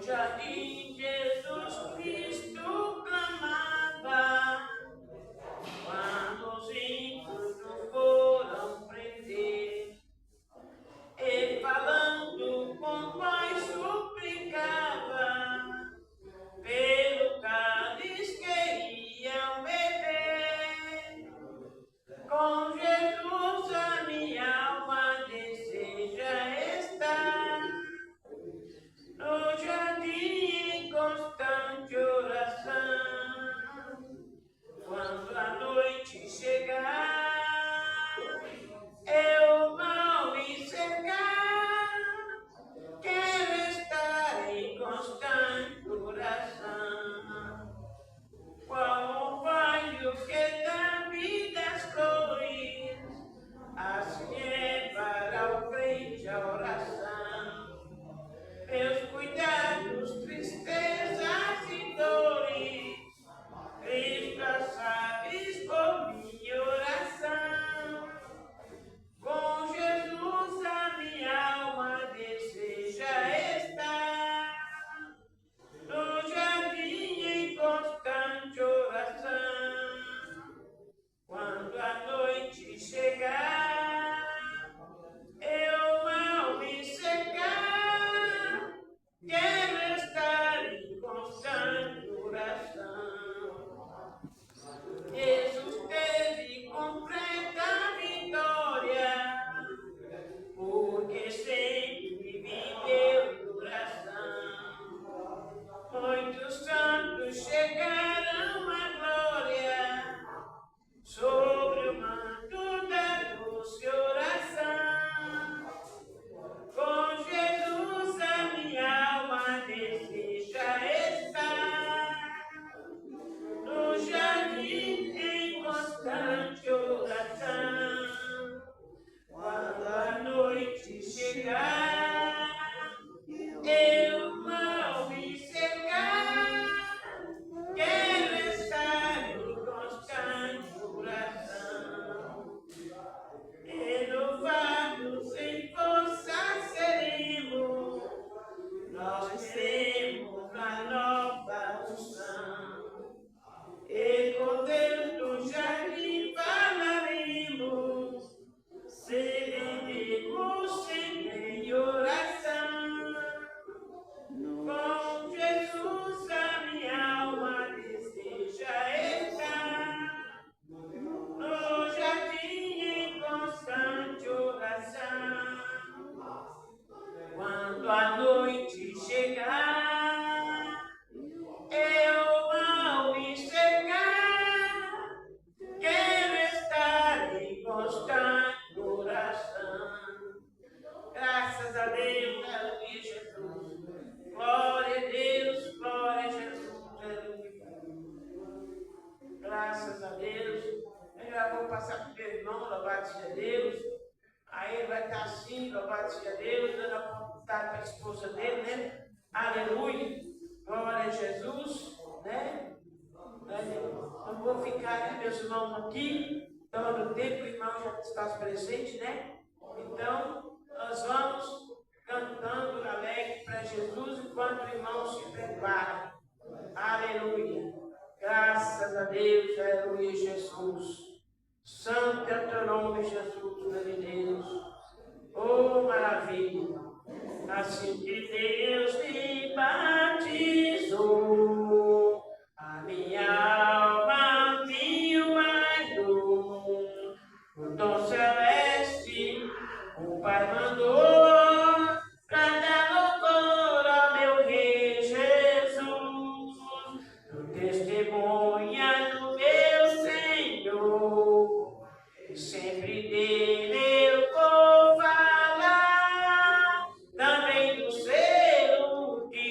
jardim Jesus Cristo clamava, quando os ímpios o foram prender, e falando com pai suplicava, pelo cálice que iam beber. Com Jesus a minha alma deseja estar, no jardim em constante oração. Quando a noite chegar, eu mal me cercar, quero estar em constante oração. Qual orvalho que dá vida às flores, assim é para o crente a oração. Meus cuidados, tristezas e dores, Cristo sabes por minha oração. Com Jesus a minha alma deseja estar, no jardim em constante oração. Quando a noite chegar, eu mal me secar, quero estar em constante oração. Jesus teve completa vitória, porque sempre viveu em oração. Muitos santos chegaram à glória sobre o manto da doce oração. Com Jesus a minha alma deseja estar, no jardim em constante oração. Quando a noite chegar, eu mal me secar, quero estar em constante oração. Renovados em força seremos, nós teremos a nova unção. E com Deus no jardim falaremos, seremos sempre em oração. Com Jesus a minha alma deseja estar, no jardim em constante oração. Quando a noite chegar, eu mal me chegar, quero estar em constante oração. Graças a Deus, aleluia, Jesus. Glória a Deus, glória a Jesus, aleluia. Graças a Deus. Eu já vou passar para o meu irmão, louvado seja Deus. Aí ele vai estar assim, louvado seja Deus, dando a oportunidade para a esposa dele, né? Aleluia. Glória a Jesus, né? Não vou ficar, meus irmãos, aqui, dando tempo, o irmão já está presente, né? Então, nós vamos cantando alegre para Jesus enquanto o irmão se prepara. Aleluia. Graças a Deus, aleluia, Jesus. Santo é o teu nome, Jesus, meu Deus. Oh, maravilha. Assim que Deus me batizou, a minha alma viu a dor. O dom celeste, o Pai mandou, pra dar louvor ao meu Rei Jesus. Tu testemunha do meu Senhor, e sempre dele eu vou falar, também do selo que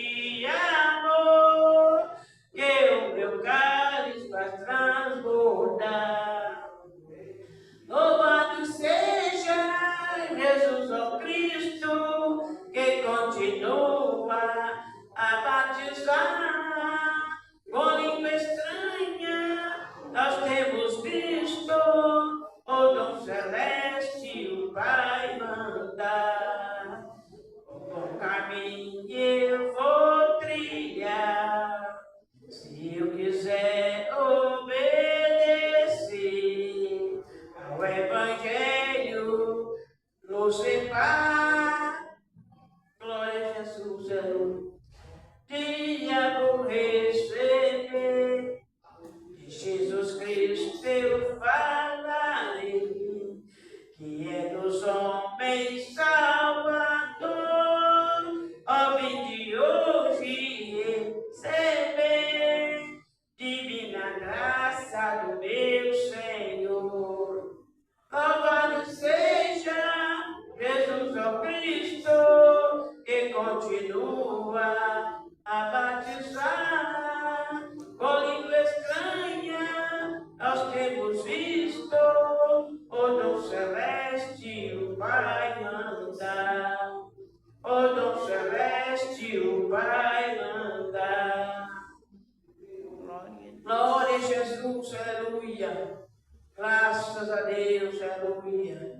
Graças a Deus, aleluia.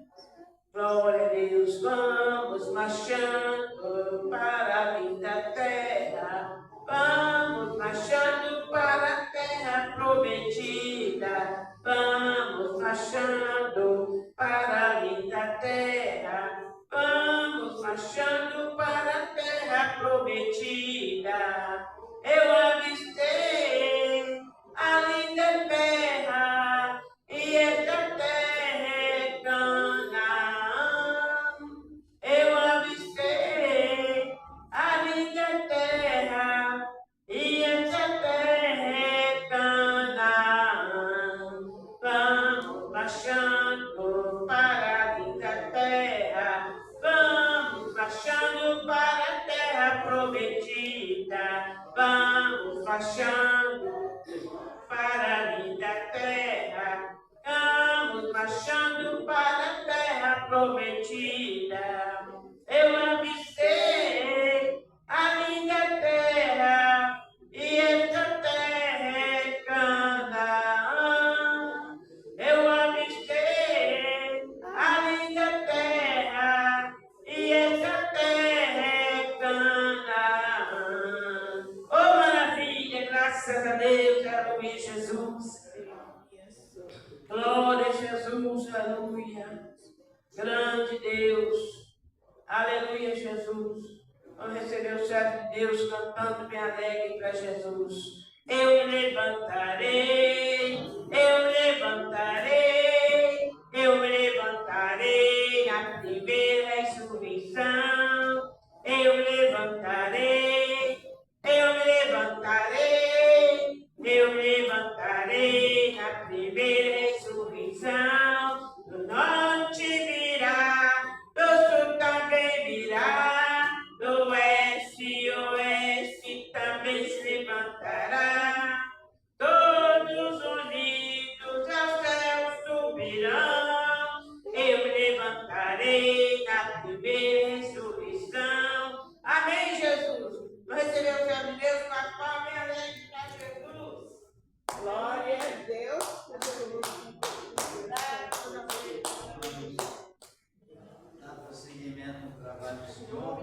Glória a Deus, vamos marchando para a linda terra. Vamos marchando para a terra prometida. Vamos marchando para a linda terra. Vamos marchando para a terra prometida. Eu avistei a linda terra e esta terra é Canaã. Eu avistei a linda terra e esta terra é Canaã. Vamos marchando para a linda terra. Vamos marchando para a terra prometida. Vamos marchando para a linda terra. Vamos marchando para a terra prometida. Eu avistei a linda terra e esta terra é Canaã. Eu avistei a linda terra e esta terra é Canaã. Oh, maravilha, graças a Deus, aleluia, Jesus. Glória a Jesus, aleluia. Grande Deus, aleluia, Jesus. Vamos receber o servo de Deus cantando bem alegre para Jesus. Eu me levantarei, eu me levantarei, eu me levantarei na primeira ressurreição. Eu me levantarei, eu me levantarei, eu me levantarei na primeira ressurreição. Do norte virá, do sul também virá, do oeste e oeste também se levantará. Todos unidos ao céu subirão. Eu me levantarei na primeira ressurreição. Amém, Jesus. Nós recebemos o servo de Deus com a palma e alegre para Jesus. Glória a Deus. Dá prosseguimento no trabalho do Senhor.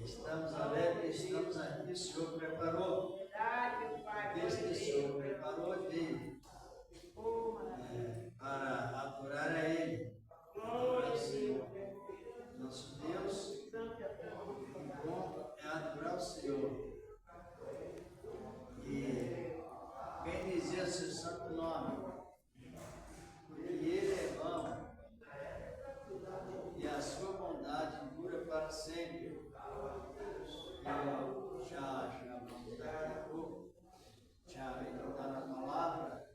Estamos alegres, estamos aqui. O Senhor preparou. Desde que o Senhor preparou aqui para adorar a Ele. Adorar o Senhor. Nosso Deus, bom é adorar o Senhor. E bendizer o seu santo nome. Porque Ele é bom. E a sua bondade dura para sempre. Eu já vamos daqui a pouco, já meditar na palavra,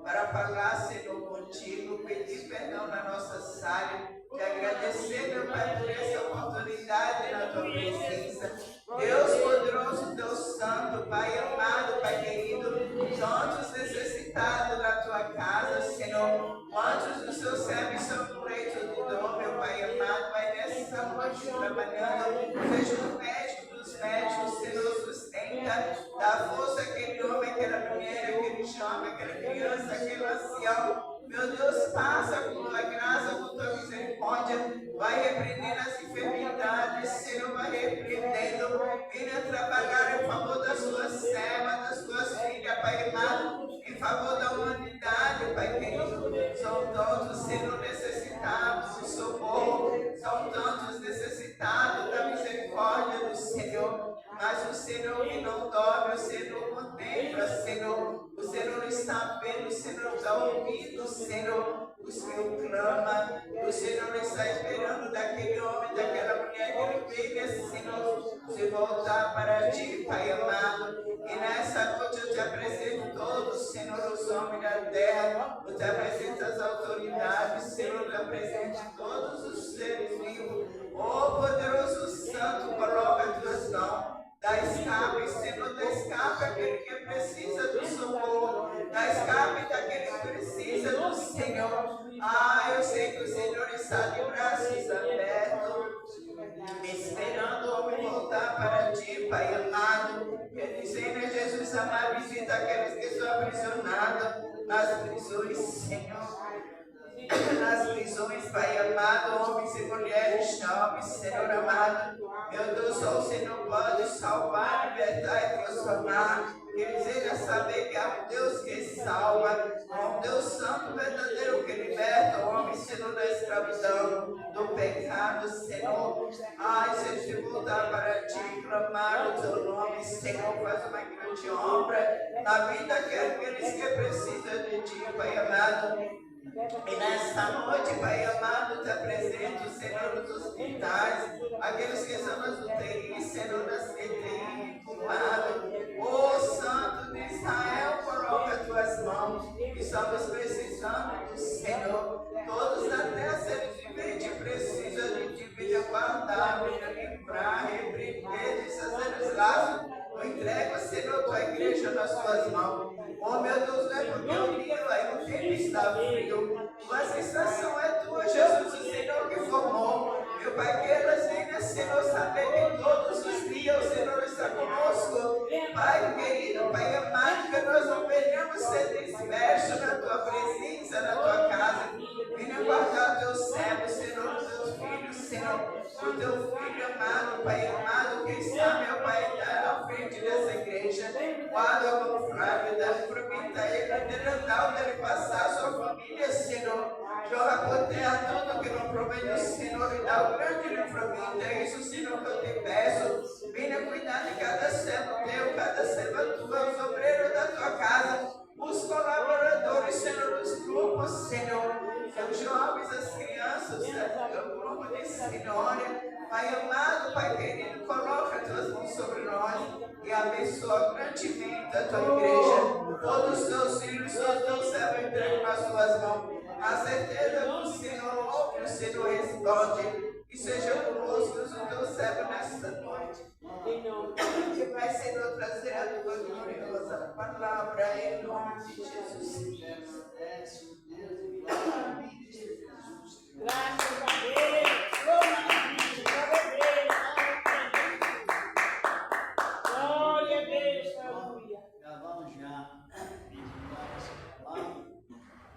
para falar, Senhor, contigo, pedir perdão na nossa falha, te agradecer, meu Pai, por essa oportunidade na tua presença. Deus poderoso, Deus santo, Pai amado, Pai querido, tantos necessitados na tua casa, Senhor, quantos dos seus servos são no leito de dor, meu Pai amado, Pai, nessa noite trabalhando, seja o médico dos médicos, Senhor, sustenta, dá força àquele homem, aquela mulher, aquele jovem, aquela criança, aquele ancião. Meu Deus, passa com tua graça, com tua misericórdia, vai repreendendo as enfermidades, Senhor, vai repreendendo, venha trabalhar em favor das suas servas, das suas filhas, Pai amado, em favor da humanidade, Pai querido. São tantos, Senhor, necessitados de socorro, são tantos necessitados da misericórdia do Senhor, mas o Senhor que não dorme, o Senhor contempla, Senhor, o Senhor está vendo, o Senhor está ouvindo, Senhor, o Senhor clama, o Senhor está esperando daquele homem, daquela mulher que ele venha, Senhor, se voltar para ti, Pai amado. E nessa noite eu te apresento todos, Senhor, os homens da terra, eu te apresento as autoridades, Senhor, eu te apresento todos os seres vivos. Oh, poderoso Santo, coloca as tuas mãos. Dá escape, Senhor, dá escape àquele que precisa do socorro. Dá escape daquele que precisa do Senhor. Ah, eu sei que o Senhor está de braços abertos, esperando o homem voltar para ti, Pai amado. Quer dizer, né, Jesus amado, visita aqueles que estão aprisionados nas prisões, Senhor. Nas prisões, Pai amado, homens e mulheres jovens, Senhor amado. Meu Deus, só o Senhor pode salvar, libertar e transformar. Eles irão saber que há um Deus que salva, há um Deus santo, verdadeiro, que liberta o homem, Senhor, da escravidão, do pecado, Senhor. Ai, se eles voltar para ti, clamar o teu nome, Senhor, faz uma grande obra na vida daqueles que precisam de ti, Pai amado. E nesta noite, Pai amado, te apresento, Senhor, nos hospitais, aqueles que estão nas UTI, Senhor, nas CTI, culpado. Oh, Santo de Israel, coloca as tuas mãos. Estamos precisando do Senhor. Todos na terra, seres viventes, precisam de ti. Venha guardar, venha livrar, repreender, desfazer os laços. Entrega, Senhor, tua igreja nas tuas mãos. Oh, meu Deus, não é porque o dia aí o tempo está frio, mas a estação é tua, Jesus, o Senhor que formou. Meu Pai, que elas venham, Senhor, saber que todos os dias o Senhor está conosco. Pai querido, Pai amado, que nós não venhamos ser dispersos na tua presença, na tua casa. Venha guardar teu servo, Senhor, os teus filhos, Senhor, o teu filho amado, Pai amado, que está, meu Pai, à frente dessa igreja. Guarda o Flávio, permita ele derrotar onde ele passar, sua família, Senhor. Joga por terra tudo que não provém do Senhor e dá o grande livramento. É isso, Senhor, que eu te peço. Venha cuidar de cada servo teu, cada serva tua, os obreiros da tua casa, os colaboradores, Senhor, dos grupos, Senhor, os jovens, as crianças, o grupo de senhora. Pai amado, Pai querido, coloca as tuas mãos sobre nós e abençoa grandemente a tua igreja. Todos os teus filhos, todos os teus servos entregam nas tuas mãos. A certeza que o Senhor ouve, o Senhor responde. E seja conosco o teu servo nesta noite. Que vai, Senhor, trazer a tua gloriosa palavra em nome de Jesus. Graças a Deus. Glória a Deus. Aleluia. Já vamos já meditar essa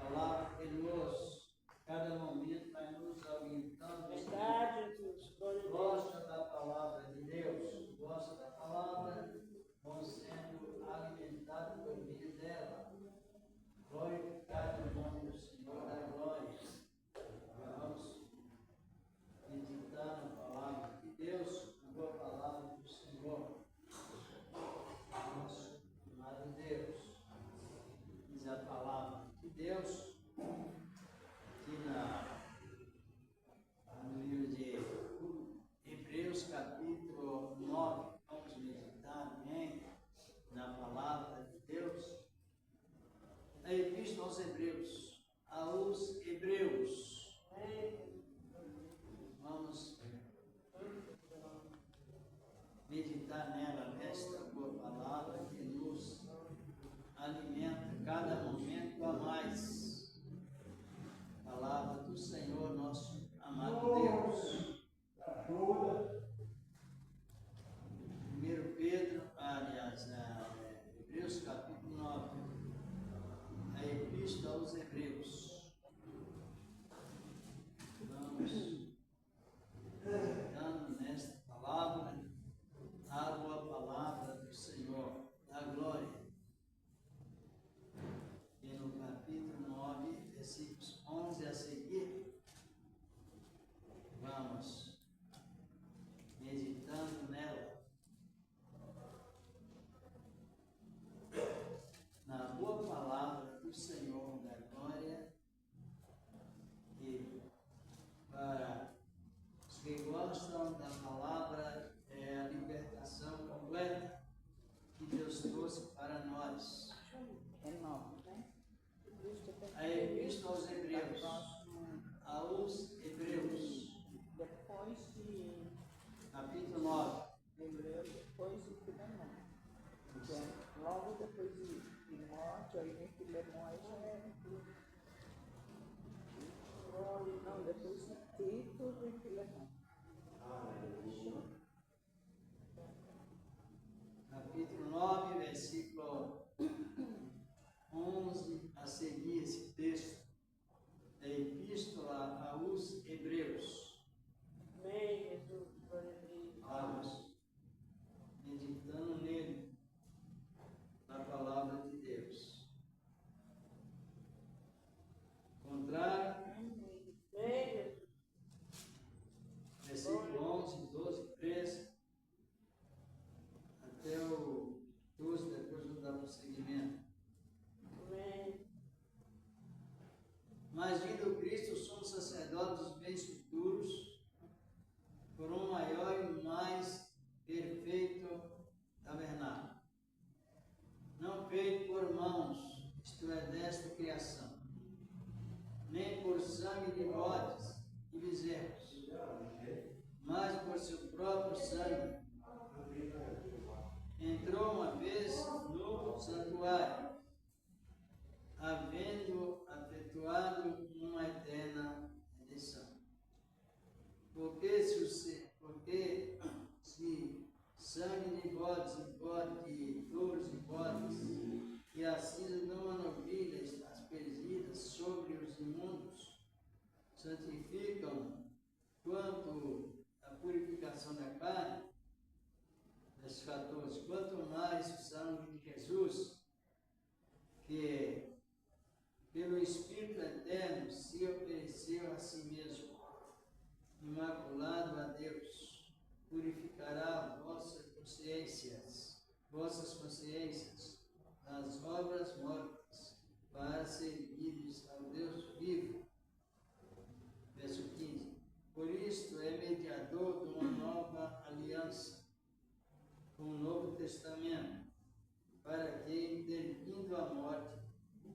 palavra que nos, cada momento vai nos orientando. Verdade, Jesus. Gosta da palavra de Deus, gosta da palavra, vão sendo alimentados por meio dela. Glorificado o nome do Senhor da glória. Vamos meditar na palavra de Deus, na boa palavra do Senhor. Nosso amado Deus, diz a palavra de Deus, que Não, depois Tito e Filemão. Capítulo 9, versículo 11 a seguir esse texto da Epístola aos Hebreus. Amém, Jesus. Glória a Deus. Vamos meditando nele, na palavra de Deus. Contrário, Amém, Jesus. versículo 11, 12, 13, até o 12, depois vou dar prosseguimento. Amém. Mas vindo Cristo, somos sacerdotes dos bens futuros, por um maior e mais perfeito tabernáculo, não feito por mãos, isto é, desta criação, nem por sangue de bodes e bezerros, mas por seu próprio sangue. Entrou uma vez no santuário, havendo efetuado uma eterna redenção. Porque se sangue de bodes e touros e bodes e a cinza de uma novilha aspergidas sobre os imundos santificam quanto a purificação da carne, verso 14, quanto mais o sangue de Jesus, que pelo Espírito Eterno se ofereceu a si mesmo, imaculado a Deus, purificará vossas consciências das obras mortas, para servires ao Deus vivo. Verso 15. Por isto é mediador de uma nova aliança, com o Novo Testamento, para que, intervindo a morte,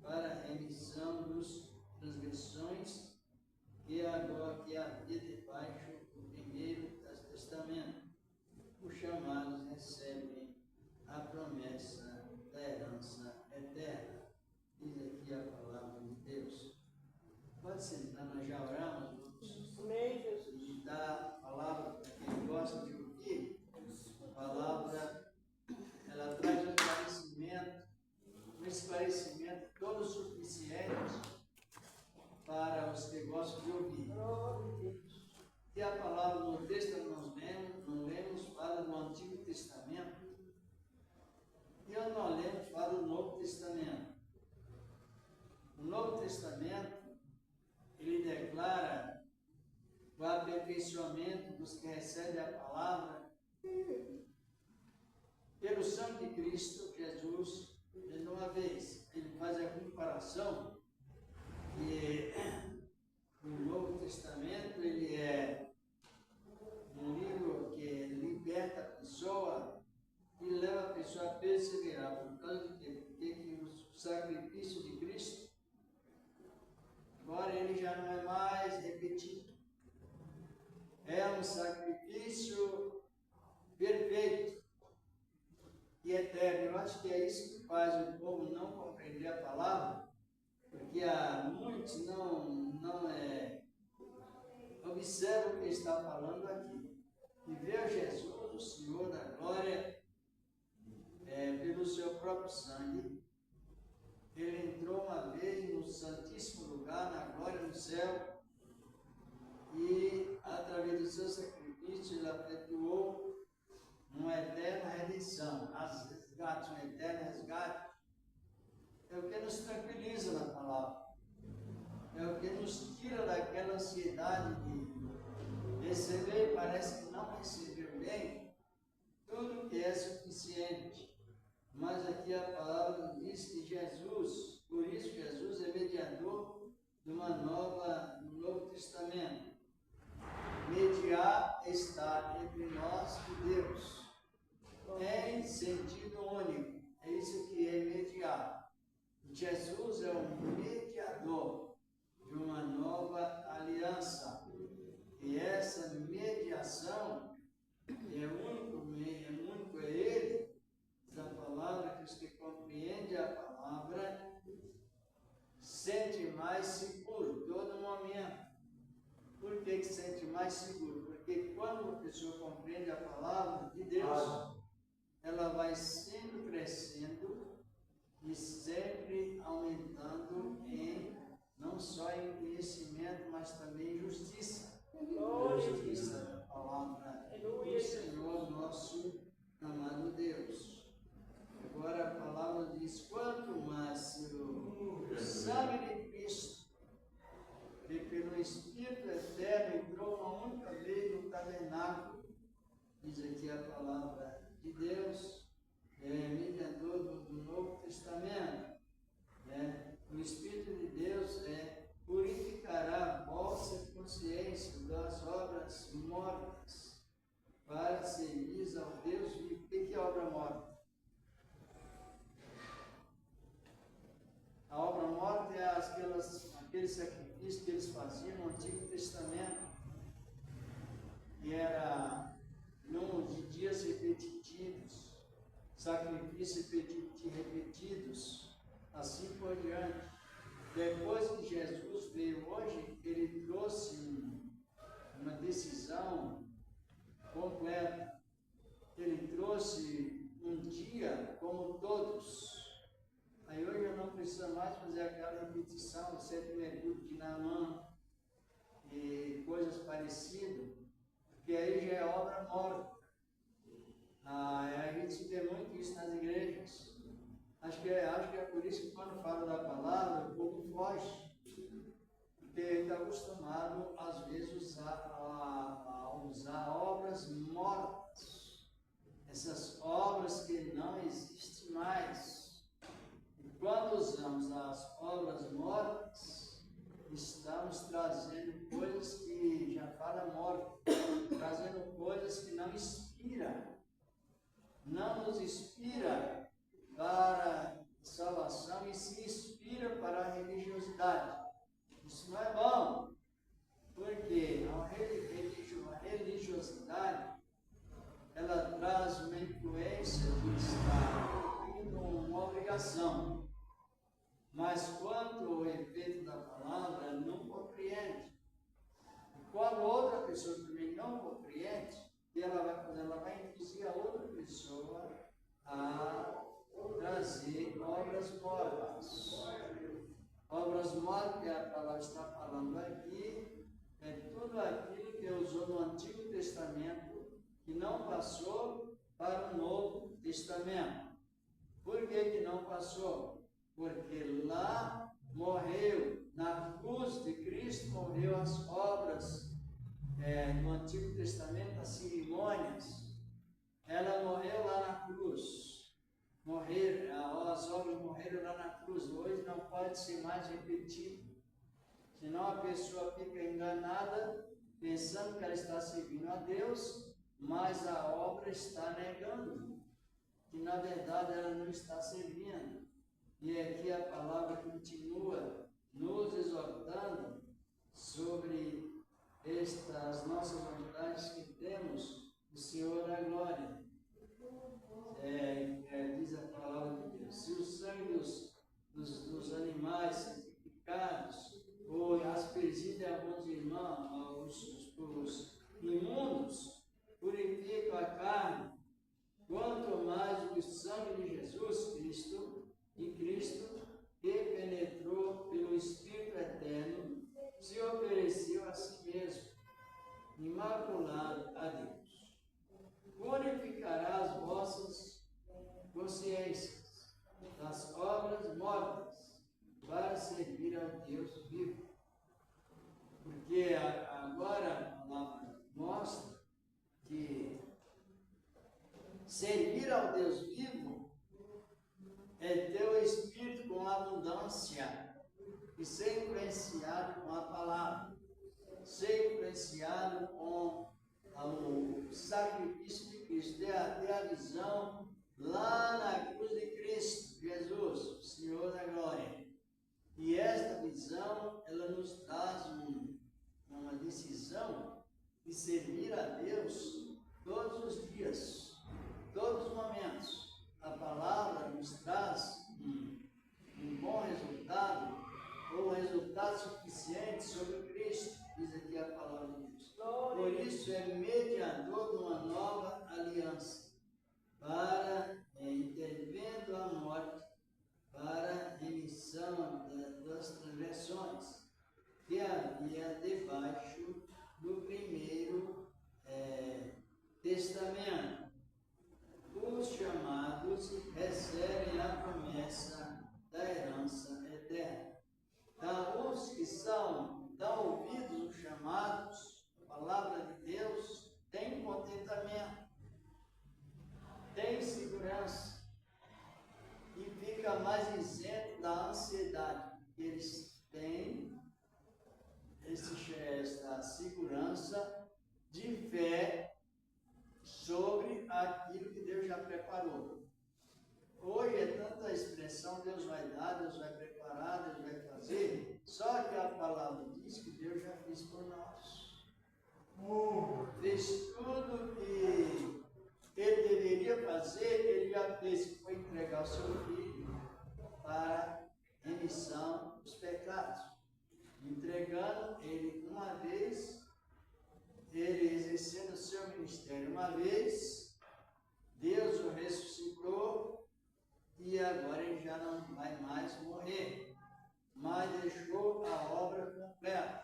para a remissão dos transgressões que havia debaixo do primeiro testamento, os chamados recebem a promessa da herança eterna. Diz aqui a palavra de Deus. Pode sentar, nós já oramos, Amém, Jesus. e dar a palavra para quem gosta de ouvir. A palavra, ela traz um esclarecimento todo suficiente para os que gostam de ouvir. Glória a Deus. E a palavra no texto que nós lemos, fala do Antigo Testamento. E eu não lemos, fala do Novo Testamento. O Novo Testamento, ele declara o aperfeiçoamento dos que recebem a palavra pelo sangue de Cristo Jesus. De uma vez, ele faz a comparação que o Novo Testamento, ele é um livro que liberta a pessoa e leva a pessoa a perseverar. Por causa de quê? Porque o sacrifício de Cristo, agora ele já não é mais repetido. É um sacrifício perfeito e eterno. Eu acho que é isso que faz o povo não compreender a palavra, porque muitos não observam o que está falando aqui. E vê Jesus, o Senhor da glória, pelo seu próprio sangue. Ele entrou uma vez no santíssimo lugar, na glória do céu, e através do seu sacrifício ele efetuou uma eterna redenção, um eterno resgate. É o que nos tranquiliza na palavra, é o que nos tira daquela ansiedade de receber, parece que não recebeu bem, tudo que é suficiente. Mas aqui a palavra diz que Jesus, por isso Jesus é mediador de um Novo Testamento. Mediar está entre nós e Deus, em sentido único. É isso que é mediar. Jesus é um mediador de uma nova aliança. E essa mediação é único é Ele, da palavra, que os que compreendem a palavra sente mais seguro todo momento. que se sente mais seguro, porque quando a pessoa compreende a palavra de Deus, ela vai sempre crescendo e sempre aumentando não só em conhecimento, mas também em justiça. A justiça da palavra do Senhor nosso amado Deus. Agora a palavra diz: quanto mais o sangue de Cristo, que pelo Espírito Eterno entrou uma única vez no tabernáculo, diz aqui a palavra de Deus, mediador do Novo Testamento, o Espírito de Deus purificará a vossa consciência das obras mortas, para servir ao Deus vivo. O que é obra morta? A obra morta é aquele sacrifício que eles faziam no Antigo Testamento, que era de dias repetitivos, sacrifícios repetidos, assim por diante. Depois que Jesus veio hoje, ele trouxe uma decisão completa. Ele trouxe um dia como todos. Aí hoje eu não preciso mais fazer aquela repetição, o 7 mergulho de Naamã e coisas parecidas, porque aí já é obra morta. A gente vê muito isso nas igrejas. Acho que é por isso que quando falo da palavra, o povo foge. Porque está acostumado, às vezes, a usar obras mortas. Essas obras que não existem mais. E quando usamos as obras mortas, estamos trazendo coisas que já falam morto, trazendo coisas que não inspiram. Não nos inspira para salvação e se inspira para a religiosidade. Isso não é bom, porque a religiosidade ela traz uma influência de estar cumprindo uma obrigação, mas quando o efeito da palavra não compreende, e quando outra pessoa também não compreende, ela vai induzir a outra pessoa a trazer obras mortas. Obras mortas que a palavra está falando aqui é tudo aquilo que usou no Antigo Testamento que não passou para o Novo Testamento. Por que não passou? Porque lá morreu, na cruz de Cristo morreu as obras no Antigo Testamento, as cerimônias. Ela morreu lá na cruz. As obras morreram lá na cruz. Hoje não pode ser mais repetido. Senão a pessoa fica enganada, pensando que ela está servindo a Deus, mas a obra está negando, que na verdade ela não está servindo. E aqui a palavra continua nos exortando sobre estas nossas vontades que temos, o Senhor da glória. Diz a palavra de Deus: se o sangue dos animais sacrificados, ou aspergido de alguns irmãos, os imundos, purificam a carne, quanto mais o sangue de Jesus Cristo, que penetrou pelo Espírito Eterno, se ofereceu a si mesmo, imaculado a Deus. Purificará as vossas consciências das obras mortas, para servir ao Deus vivo. Porque agora a palavra mostra que servir ao Deus vivo é ter o Espírito com abundância e ser influenciado com a palavra, ser influenciado com o sacrifício de Cristo, ter a visão lá na cruz de Cristo, Jesus, o Senhor da glória. E esta visão, ela nos traz uma decisão de servir a Deus todos os dias, todos os momentos. A palavra nos traz um bom resultado, ou um resultado suficiente sobre Cristo, diz aqui a palavra de Deus. palavra de Deus, tem contentamento, tem segurança e fica mais isento da ansiedade. Eles têm esta segurança de fé sobre aquilo que Deus já preparou. Hoje é tanta expressão, Deus vai dar, Deus vai preparar, Deus vai fazer, só que a palavra diz que Deus já fez por nós. Fez tudo que Ele deveria fazer, Ele já fez, que foi entregar o seu Filho para remissão dos pecados. Entregando Ele uma vez, Ele exercendo o seu ministério uma vez, Deus o ressuscitou, e agora ele já não vai mais morrer, mas deixou a obra completa.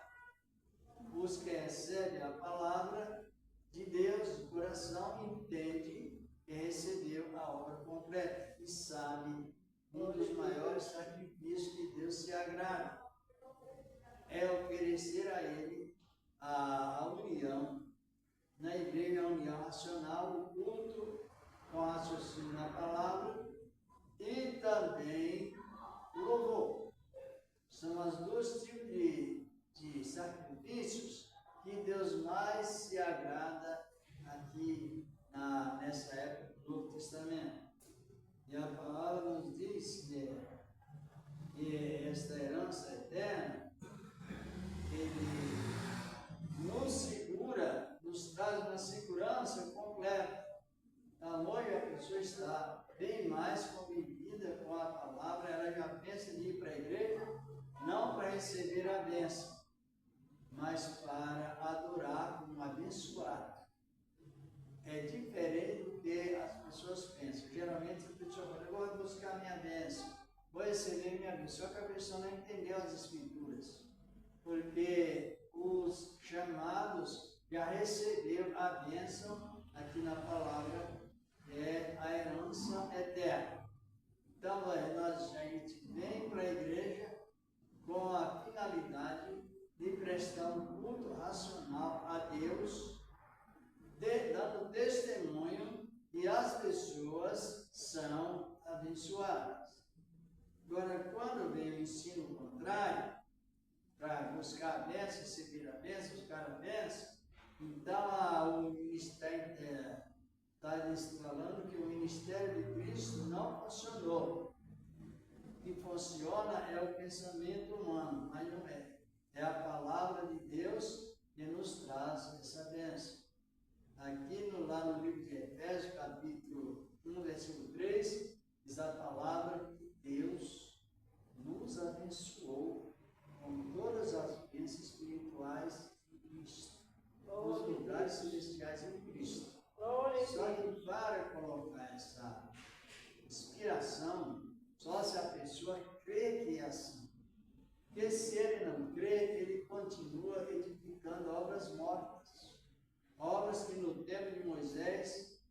Os que recebem a palavra de Deus de coração entende que recebeu a obra completa e sabe um dos maiores sacrifícios que Deus se agrada é oferecer a Ele a união na igreja, a união racional, o culto com raciocínio na palavra e também o louvor. São os dois tipos de sacrifícios que Deus mais se agrada aqui nessa época do Novo Testamento. E a palavra nos diz que esta herança eterna, Ele nos segura, nos traz uma segurança completa. Hoje a pessoa está bem mais convivida com a palavra, ela já pensa em ir para a igreja, não para receber a bênção, mas para adorar como abençoado. É diferente do que as pessoas pensam. Geralmente a pessoa fala, eu vou buscar a minha bênção, vou receber minha bênção. Só que a pessoa não entendeu as escrituras, porque os chamados já receberam a bênção aqui na palavra, é a herança eterna. Então, a gente vem para a igreja com a finalidade de prestar um culto racional a Deus, dando testemunho que as pessoas são abençoadas. Agora, quando vem o ensino contrário, para buscar a bênção, receber a bênção, buscar a bênção, então o ministério está falando que o ministério de Cristo não funcionou. O que funciona é o pensamento humano, mas não é. É a palavra de Deus que nos traz essa bênção. Aqui lá no livro de Efésios, capítulo 1, versículo 3, diz a palavra que Deus nos abençoou com todas as bênçãos espirituais em Cristo, nos lugares celestiais em Cristo. Só que para colocar essa inspiração, só se a pessoa crê que é assim. Porque se ele não crê, ele continua edificando obras mortas. Obras que no tempo de Moisés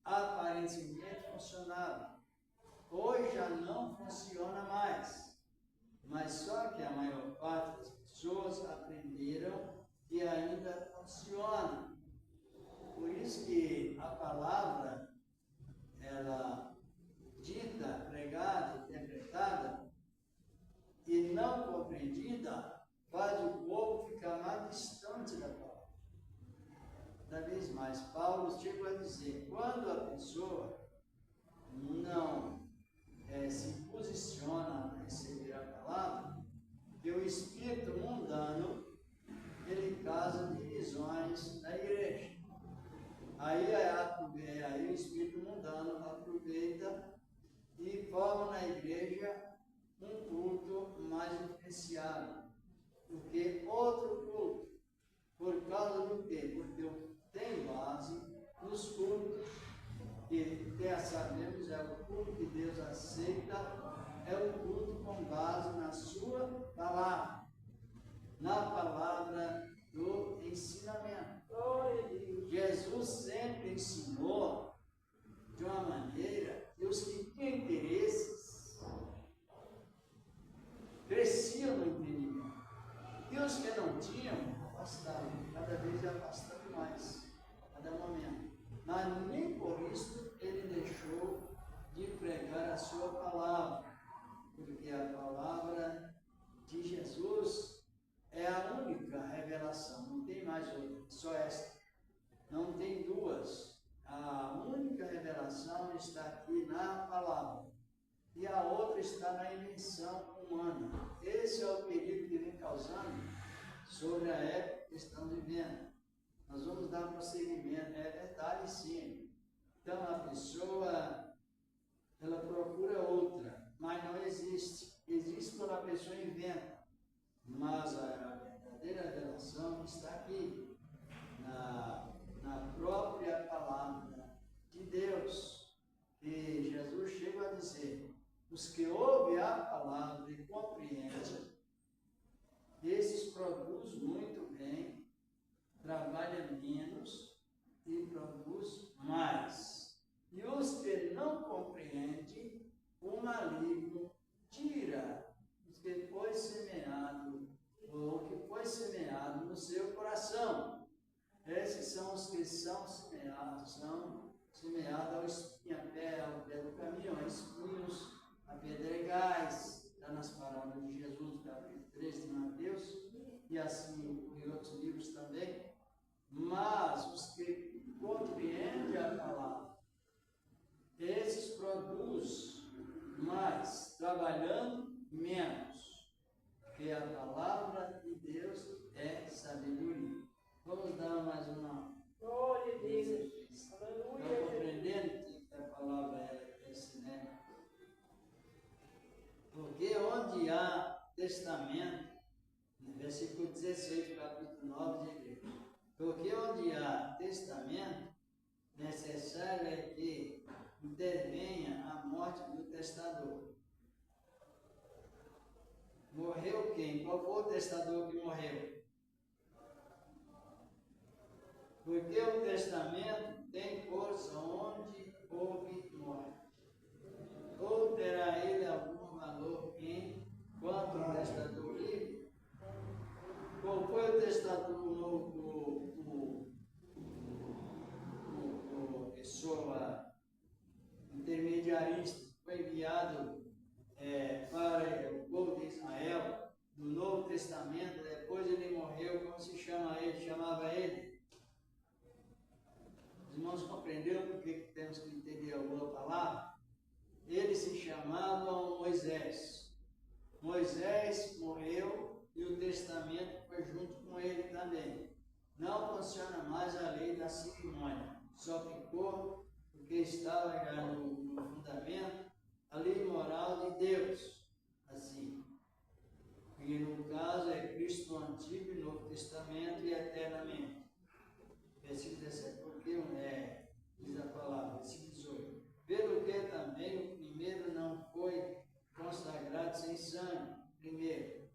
aparentemente funcionavam. Hoje já não funciona mais. Mas só que a maior parte das pessoas aprenderam que ainda funciona. Por isso que a palavra, ela dita, pregada, interpretada e não compreendida, faz o povo ficar mais distante da palavra. Cada vez mais, Paulo chegou a dizer, quando a pessoa não se posiciona a receber a palavra, que o espírito mundano, ele causa divisões na igreja. Aí o espírito mundano aproveita e forma na igreja um culto mais diferenciado do que outro culto. Por causa do quê? Porque tem base nos cultos que sabemos é o culto que Deus aceita, é o culto com base na sua palavra, na palavra do ensinamento. Jesus sempre ensinou de uma maneira que os que tinham interesses cresciam no entendimento. E os que não tinham, afastando mais, a cada momento. Mas nem por isso ele deixou de pregar a sua palavra, porque a palavra de Jesus é a única revelação, não tem mais outra, só esta. Não tem duas. A única revelação está aqui na palavra. E a outra está na invenção humana. Esse é o perigo que vem causando sobre a época que estamos vivendo. Nós vamos dar prosseguimento. É verdade, sim. Então a pessoa, ela procura outra, mas não existe. Existe quando a pessoa inventa. Mas a verdadeira revelação está aqui, na própria palavra de Deus. E Jesus chega a dizer: os que ouvem a palavra e compreendem, esses produzem muito bem, trabalham menos e produzem mais. E os que não compreendem, o maligno tira o que foi semeado, ou o que foi semeado no seu coração. Esses são os que são semeados ao espinho-pé, ao pé do caminho, a espinhos, a pedregais, está nas palavras de Jesus, capítulo 3 de Mateus, e assim em outros livros também. Mas os que compreendem a palavra, esses produzem mais, trabalhando menos, porque a palavra de Deus é sabedoria. Vamos dar mais uma. Glória a Deus. Aleluia. Estão compreendendo que a palavra é esse, né? Porque onde há testamento, no versículo 16, capítulo 9 de igreja, porque onde há testamento, necessário é que intervenha a morte do testador. Morreu quem? Qual foi o testador que morreu? Porque o testamento tem força onde houve morte. Ou terá ele algum valor enquanto o testador livre? Qual foi o testador pessoa intermediarista que foi enviado para o povo de Israel do Novo Testamento? Depois ele morreu, como se chamava ele? Os irmãos compreenderam por que temos que entender alguma palavra? Ele se chamava Moisés. Moisés morreu e o testamento foi junto com ele também. Não funciona mais a lei da cerimônia. Só ficou porque estava já no fundamento a lei moral de Deus. Assim. E no caso é Cristo no Antigo e Novo Testamento e eternamente. Versículo 17, porque diz a palavra, versículo 18, pelo que também o primeiro não foi consagrado sem sangue, primeiro,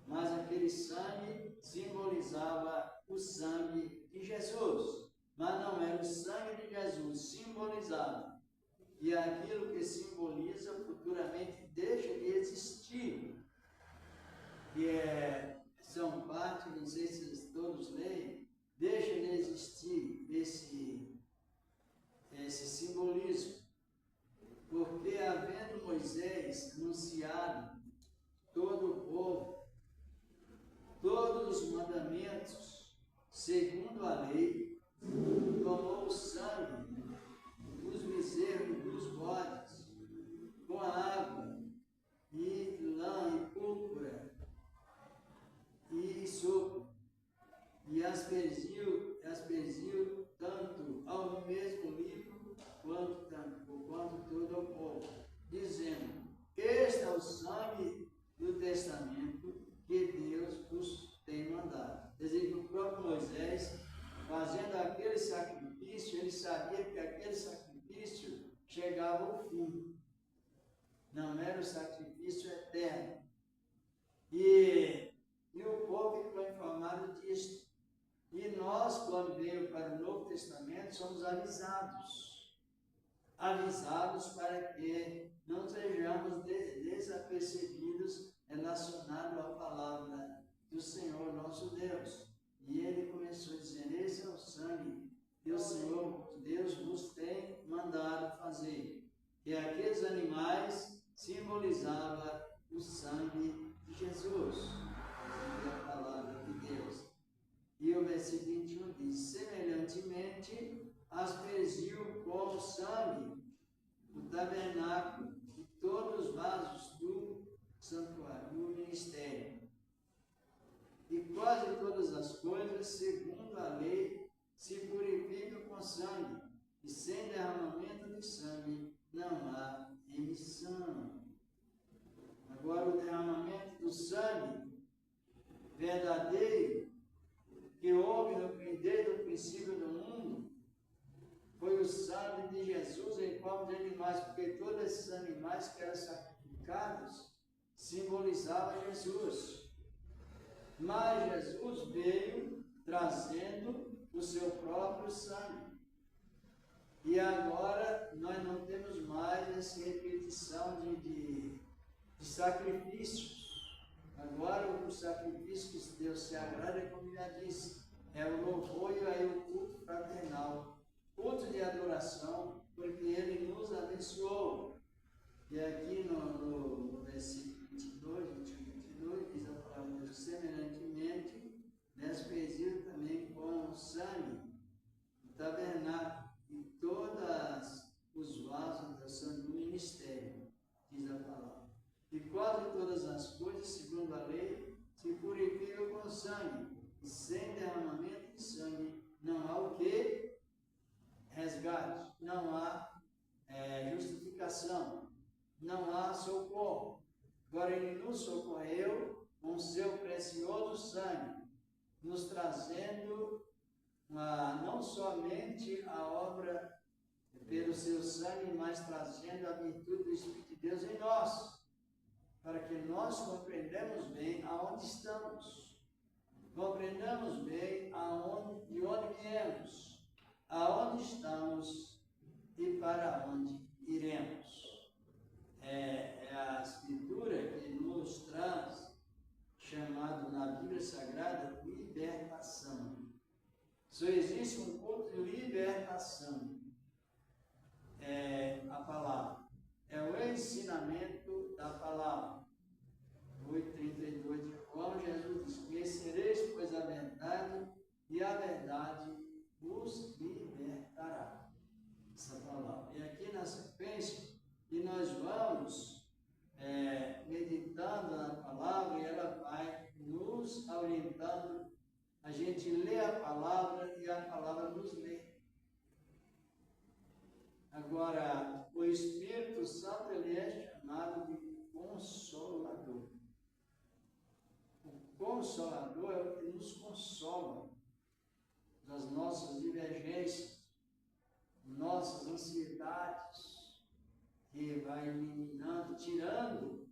mas aquele sangue simbolizava o sangue de Jesus, mas não era o sangue de Jesus, simbolizava, e aquilo que simboliza futuramente deixa de existir, que são parte, não sei se vocês todos leem, deixa de existir esse simbolismo, porque havendo Moisés anunciado todo o povo, todos os mandamentos, segundo a lei, tomou o sangue dos bezerros e dos bodes, com a água, e lã e púrpura, e sopro, e aspergiu tanto ao mesmo livro quanto todo o povo, dizendo: este é o sangue do testamento que Deus vos tem mandado. Quer dizer que o próprio Moisés, fazendo aquele sacrifício, ele sabia que aquele sacrifício chegava ao fim. Não era o sacrifício eterno. E o povo ficou informado disso. E nós, quando veio para o Novo Testamento, somos avisados para que não sejamos desapercebidos relacionados à palavra do Senhor nosso Deus. E ele começou dizendo: versículo 21 diz: semelhantemente, aspergiu com o sangue o tabernáculo e todos os vasos do santuário, do ministério. E quase todas as coisas, segundo a lei, se purificam com sangue, e sem derramamento de sangue não há remissão. Agora, o derramamento do sangue verdadeiro, que houve desde o princípio do mundo, foi o sangue de Jesus em forma de animais, porque todos esses animais que eram sacrificados simbolizavam Jesus. Mas Jesus veio trazendo o seu próprio sangue. E agora nós não temos mais essa repetição de sacrifícios. Agora o sacrifício que Deus se agrada, como já disse, é o louvor e aí o culto fraternal, culto de adoração, porque Ele nos abençoou. E aqui no versículo 22, 22, diz a palavra de Deus: semelhantemente, despezido também com o sangue, o tabernáculo e todos os vasos do santo ministério, diz a palavra. E quase todas as coisas, segundo a lei, se purificam com sangue, e sem derramamento de sangue não há o que? Resgate, não há justificação, não há socorro. Agora Ele nos socorreu com seu precioso sangue, nos trazendo não somente a obra pelo seu sangue, mas trazendo a virtude do Espírito de Deus em nós, para que nós compreendamos bem aonde estamos, compreendamos bem de onde viemos, aonde estamos e para onde iremos. É a Escritura que nos traz, chamado na Bíblia Sagrada, libertação. Só existe um culto de libertação. É a palavra. É o ensinamento da palavra. 8:32 de João, Jesus diz: conhecereis, pois, a verdade, e a verdade os libertará. Essa palavra. E aqui na sequência, e nós vamos meditando na palavra, e ela vai nos orientando. A gente lê a palavra e a palavra nos lê. Agora, o Espírito Santo, ele é chamado de Consolador. O Consolador é o que nos consola das nossas divergências, nossas ansiedades, que vai eliminando, tirando,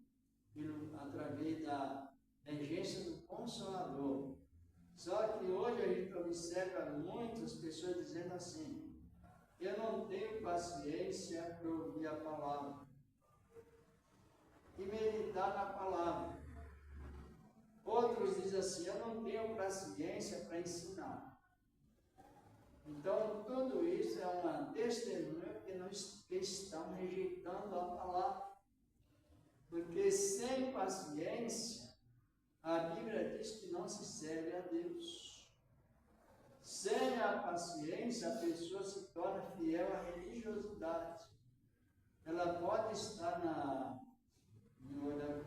através da regência do Consolador. Só que hoje a gente observa muitas pessoas dizendo assim: eu não tenho paciência para ouvir a palavra e meditar na palavra. Outros dizem assim: eu não tenho paciência para ensinar. Então, tudo isso é uma testemunha que estão rejeitando a palavra. Porque sem paciência, a Bíblia diz que não se serve a Deus. Sem a paciência, a pessoa se torna fiel à religiosidade. Ela pode estar na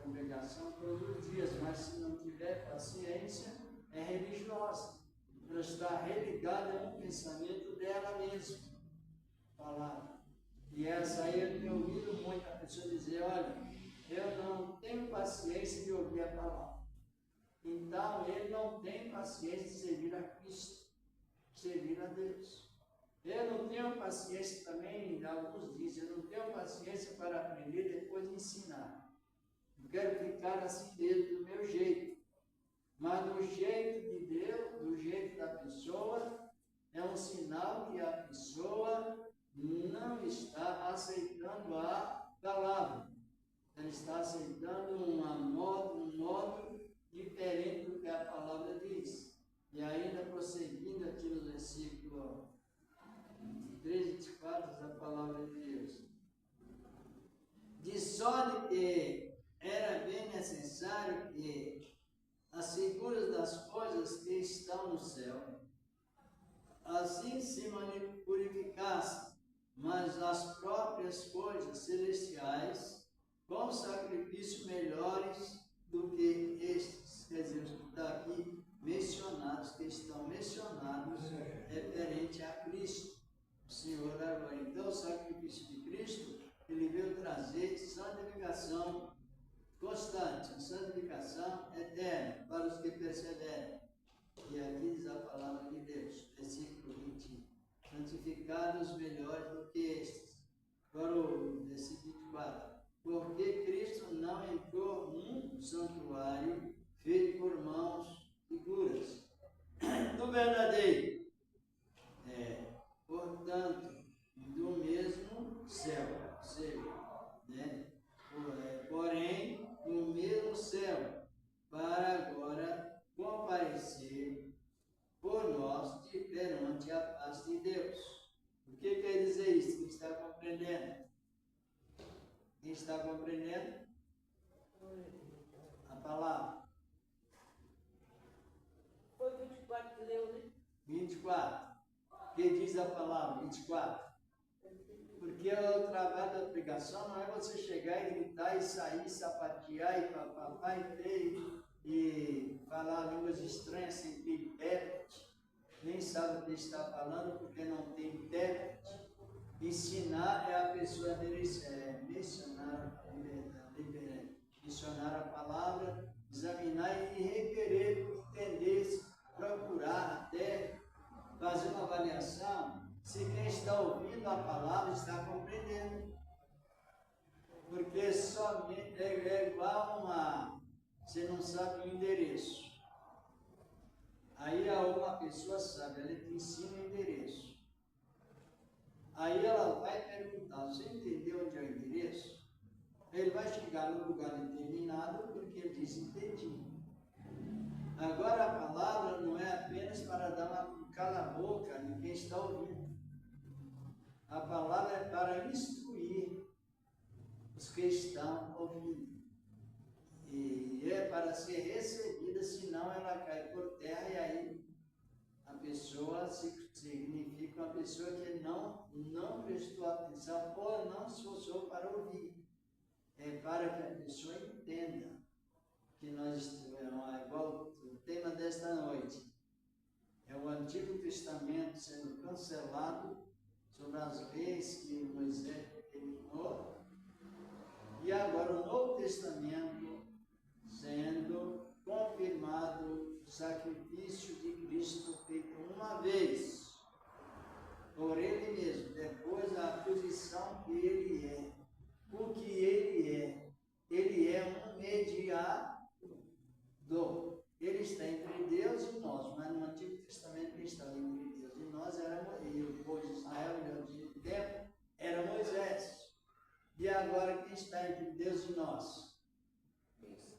congregação todos os dias, mas se não tiver paciência, é religiosa. Ela está religada a um pensamento dela mesma. Palavra. E essa aí eu tenho ouvido muito a pessoa dizer: olha, eu não tenho paciência de ouvir a palavra. Então, ele não tem paciência de servir a Cristo, servir a Deus. Eu não tenho paciência também, alguns dizem, eu não tenho paciência para aprender e depois ensinar. Eu quero ficar assim mesmo, do meu jeito. Mas do jeito de Deus, do jeito da pessoa, é um sinal que a pessoa não está aceitando a palavra. Ela está aceitando um modo diferente do que a palavra diz. E ainda prosseguindo aqui no versículo 23 e 24 da palavra de Deus. De sorte que era bem necessário que as figuras das coisas que estão no céu assim se purificasse, mas as próprias coisas celestiais, com sacrifícios melhores do que estes. Quer dizer, está aqui mencionados, que estão mencionados referente a Cristo, o Senhor da glória. Então, o sacrifício de Cristo, ele veio trazer santificação constante, santificação eterna para os que perseveram. E aqui diz a palavra de Deus, versículo 20: santificados melhores do que estes. Agora o versículo 24: porque Cristo não entrou num santuário feito por mãos figuras do verdadeiro, portanto, do mesmo céu, né? Porém, no mesmo céu, para agora comparecer por nós perante a face de Deus. O que quer dizer isso? Quem está compreendendo? Quem está compreendendo? A palavra. Foi 24 que leu, né? 24. O que diz a palavra? 24. Porque o trabalho da pregação não é você chegar e gritar e sair, sapatear e papapá e falar línguas estranhas sem ter intérprete. Nem sabe o que está falando porque não tem intérprete. Ensinar é a pessoa mencionar a palavra, examinar e requerer, entender, procurar até fazer uma avaliação se quem está ouvindo a palavra está compreendendo. Porque somente é igual você não sabe o endereço. Aí uma pessoa sabe, ela te ensina o endereço. Aí ela vai perguntar, você entendeu onde é o endereço? Ele vai chegar no lugar determinado porque ele diz, entendi. Agora a palavra não é apenas para dar uma cala-boca de quem está ouvindo. A palavra é para instruir os que estão ouvindo. E é para ser recebida, senão ela cai por terra e aí a pessoa significa uma pessoa que não prestou atenção ou não se esforçou para ouvir. É para que a pessoa entenda que nós estamos, igual o tema desta noite, é o Antigo Testamento sendo cancelado sobre as leis que Moisés eliminou, e agora o Novo Testamento sendo confirmado o sacrifício de Cristo feito uma vez, por Ele mesmo, depois a posição que Ele é, o que Ele é um mediador. Ele está entre Deus e nós, mas no Antigo Testamento Ele estava entre Deus e nós, e o povo de Israel, no Antigo tempo, era Moisés. E agora quem está entre Deus e nós? Cristo.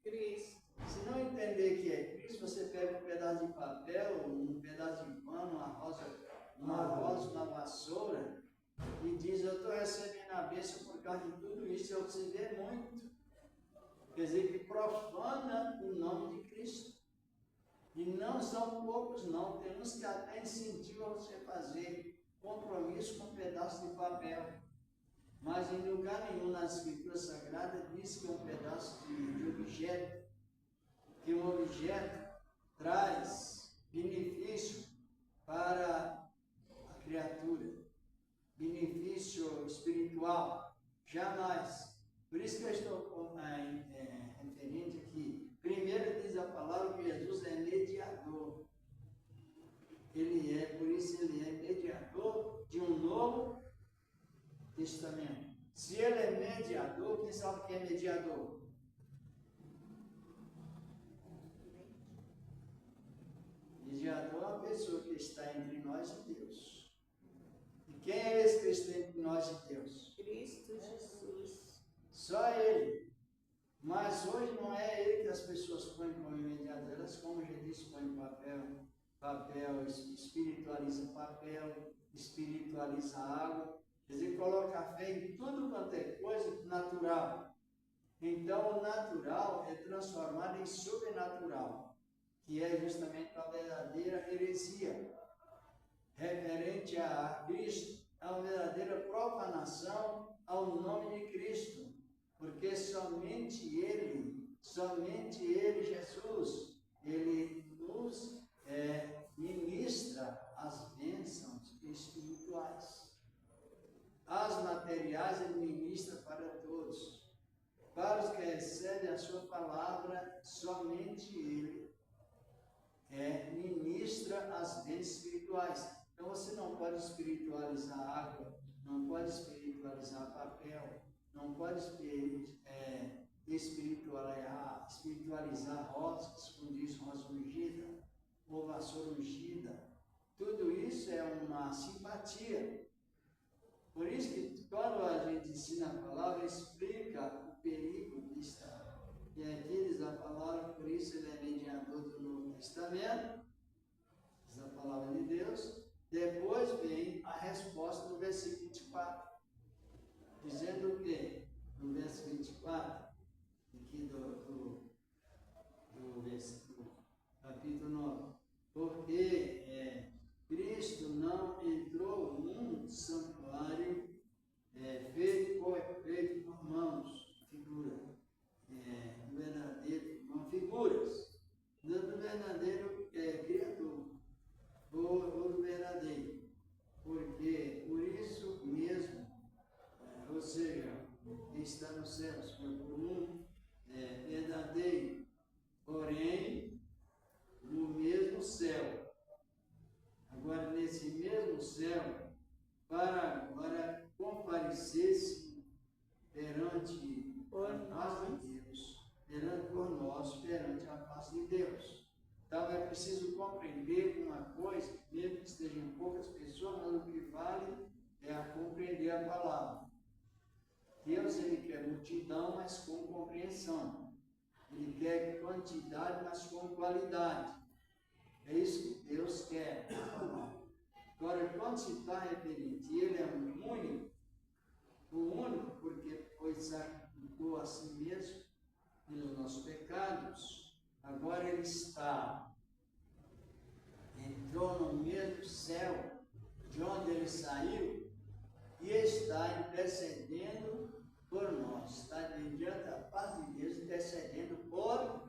Cristo. Se não entender que é Cristo, você pega um pedaço de papel, um pedaço de pano, uma rosa, uma vassoura, e diz, eu estou recebendo a bênção por causa de tudo isso, você vê muito. Quer dizer, que profana o nome de Cristo. E não são poucos não, temos que até incentivar você a fazer compromisso com um pedaço de papel. Mas em lugar nenhum na Escritura Sagrada diz que é um pedaço de objeto, que um objeto traz benefício para a criatura, benefício espiritual, jamais. Por isso que eu estou referente aqui. Primeiro diz a palavra que Jesus é mediador. Ele é, por isso ele é mediador de um novo testamento. Se ele é mediador, quem sabe o que é mediador? Mediador é uma pessoa que está entre nós e Deus. E quem é esse que está entre nós e Deus? Cristo Jesus. Só Ele. Mas hoje não é Ele que as pessoas põem como mediador, elas, como já disse, põem papel, espiritualiza papel, espiritualiza água, quer dizer, coloca a fé em tudo quanto é coisa natural. Então, o natural é transformado em sobrenatural. que é justamente a verdadeira heresia, referente a Cristo, é uma verdadeira profanação ao nome de Cristo, porque somente Ele, Jesus, Ele nos ministra as bênçãos espirituais. As materiais Ele ministra para todos. Para os que recebem a sua palavra, somente Ele ministra as bênçãos espirituais. Então você não pode espiritualizar água, não pode espiritualizar papel, não pode espiritualizar rosas, como diz rosa ungida, ou vassoura ungida. Tudo isso é uma simpatia. Por isso que quando a gente ensina a palavra, explica o perigo de estar. E aqui diz a palavra, por isso ele é mediador do Novo Testamento, diz a palavra de Deus. Depois vem a resposta no versículo 24, dizendo o quê? No verso 24, aqui do versículo, capítulo 9. Porque Cristo não entrou num santuário feito por mãos, figuras, não do verdadeiro Criador, o verdadeiro, porque por isso mesmo, ou seja, quem está nos céus, foi por um verdadeiro, porém, no mesmo céu. Agora, nesse mesmo céu, para agora comparecesse perante a face de Deus, perante a face de Deus. Então é preciso compreender uma coisa, mesmo que estejam poucas pessoas, mas o que vale é a compreender a palavra. Deus, Ele quer multidão, mas com compreensão. Ele quer quantidade, mas com qualidade. É isso que Deus quer. Agora, quando se está referente, Ele é o único porque foi sacrificou a si mesmo pelos nossos pecados. Agora Ele entrou no mesmo céu de onde Ele saiu e está intercedendo por nós. Está diante da paz de Deus, intercedendo por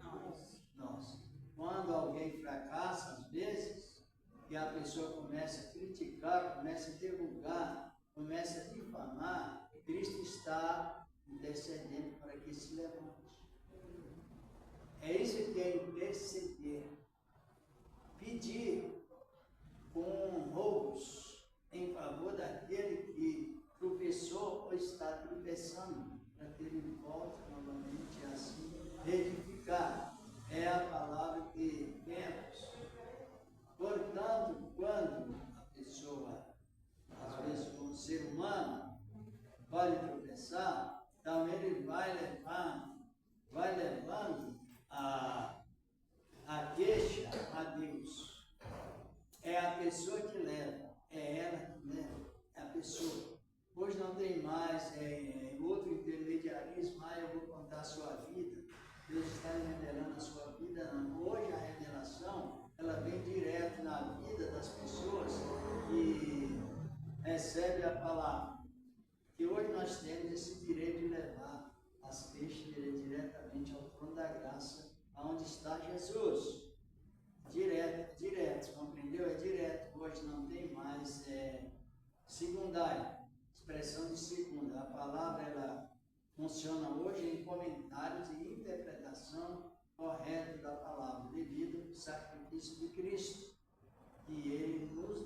nós. Quando alguém fracassa, às vezes, e a pessoa começa a criticar, começa a divulgar, começa a difamar, Cristo está intercedendo para que se levante. É isso que é interceder. Pedir com roubos em favor daquele que tropeçou ou está tropeçando, para que ele volte novamente a se edificar. É a palavra que temos. Portanto, quando a pessoa, às vezes um ser humano, pode tropeçar, então ele vai levando a queixa a Deus. É a pessoa que leva, é ela que leva, é a pessoa. Hoje não tem mais outro intermediarismo, eu vou contar a sua vida, Deus está revelando a sua vida, não. Hoje a revelação, ela vem direto na vida das pessoas que recebem a palavra. E hoje nós temos esse direito de levar as queixas diretamente ao trono da graça, aonde está Jesus. Direto, compreendeu? É direto. Hoje não tem mais secundário, expressão de segunda. A palavra, ela funciona hoje em comentários e interpretação correta da palavra, devido ao sacrifício de Cristo. E Ele nos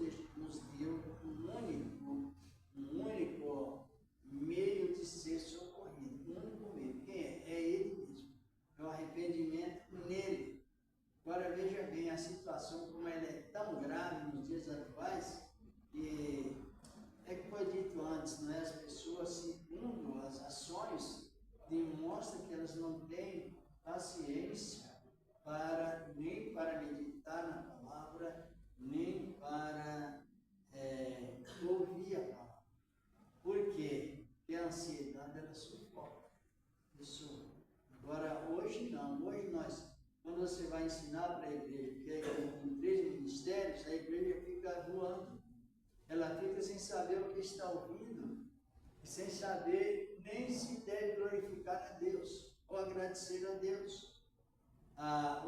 deu um único meio de ser socorrido. Um único meio. Quem é? É Ele mesmo. É o arrependimento nele. Agora veja bem a situação, como ela é tão grave nos dias atuais, que foi dito antes, não é? As pessoas, segundo as ações, demonstram que elas não têm paciência nem para meditar na palavra, nem para ouvir a palavra. Por quê? Porque a ansiedade, ela sufoca a pessoa. Agora, hoje não. Hoje quando você vai ensinar para a igreja que tem 3 ministérios, a igreja fica voando. Ela fica sem saber o que está ouvindo e sem saber nem se deve glorificar a Deus ou agradecer a Deus.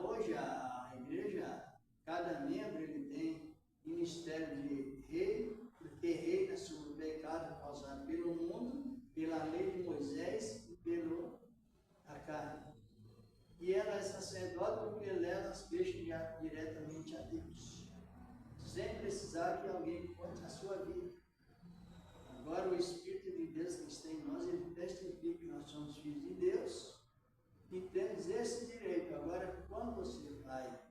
Hoje a igreja, cada membro ele tem ministério de rei, porque reina sobre o pecado causado pelo mundo, pela lei de Moisés e pela carne. E ela é sacerdote porque leva as queixas diretamente a Deus, sem precisar que alguém conte a sua vida. Agora o Espírito de Deus que está em nós, ele testifica que nós somos filhos de Deus e temos esse direito. Agora, quando você vai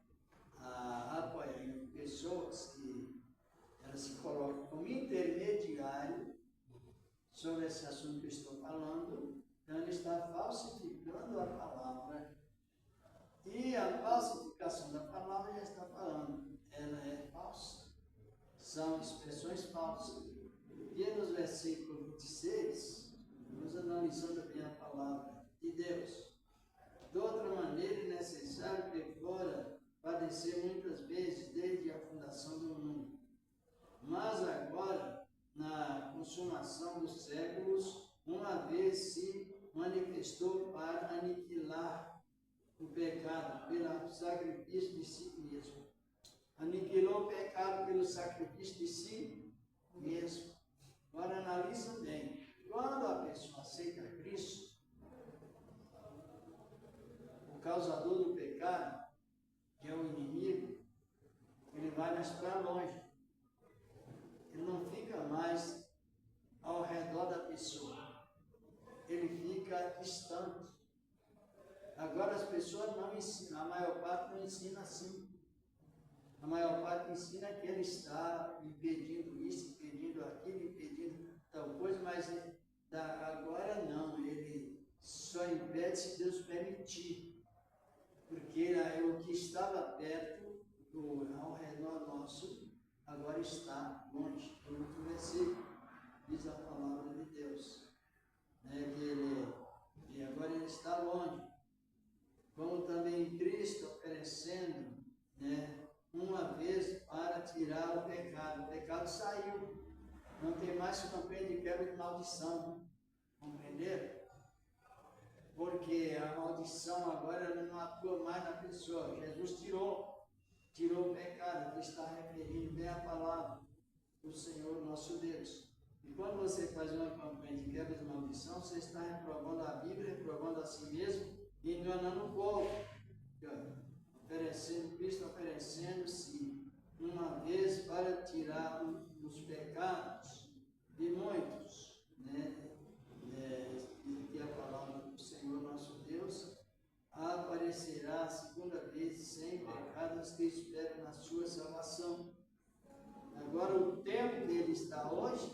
apoiar pessoas que elas se colocam como intermediário sobre esse assunto que eu estou falando, então ele está falsificando a palavra. E a falsificação da palavra já está falando, ela é falsa. São expressões falsas. E nos versículos 26, vamos analisando bem a palavra de Deus. De outra maneira, é necessário que fora padecer muitas vezes desde a fundação do mundo. Mas agora, na consumação dos séculos, uma vez se manifestou para aniquilar o pecado pelo sacrifício de si mesmo. Aniquilou o pecado pelo sacrifício de si mesmo. Agora analisa bem. Quando a pessoa aceita Cristo, o causador do pecado, que é o inimigo, ele vai mais para longe. Ele não fica mais ao redor da pessoa. Ele fica distante. Agora as pessoas não ensinam, a maior parte não ensina assim. A maior parte ensina que ele está impedindo isso, impedindo aquilo, impedindo tal coisa, mas agora não, ele só impede se Deus permitir. Porque o que estava perto, ao redor nosso, agora está longe. No último versículo diz a palavra de Deus, que agora ele está longe. Como também Cristo oferecendo, uma vez para tirar o pecado. O pecado saiu. Não tem mais campanha de quebra de maldição. Compreenderam? Porque a maldição agora ela não atua mais na pessoa. Jesus tirou o pecado. Ele está referindo bem a palavra do Senhor nosso Deus. E quando você faz uma campanha de quebra de maldição, você está reprovando a Bíblia, reprovando a si mesmo e enganando o povo. Cristo oferecendo-se uma vez para tirar os pecados de muitos, que a palavra do Senhor nosso Deus aparecerá a segunda vez sem pecados que esperam na sua salvação. Agora o tempo que ele está hoje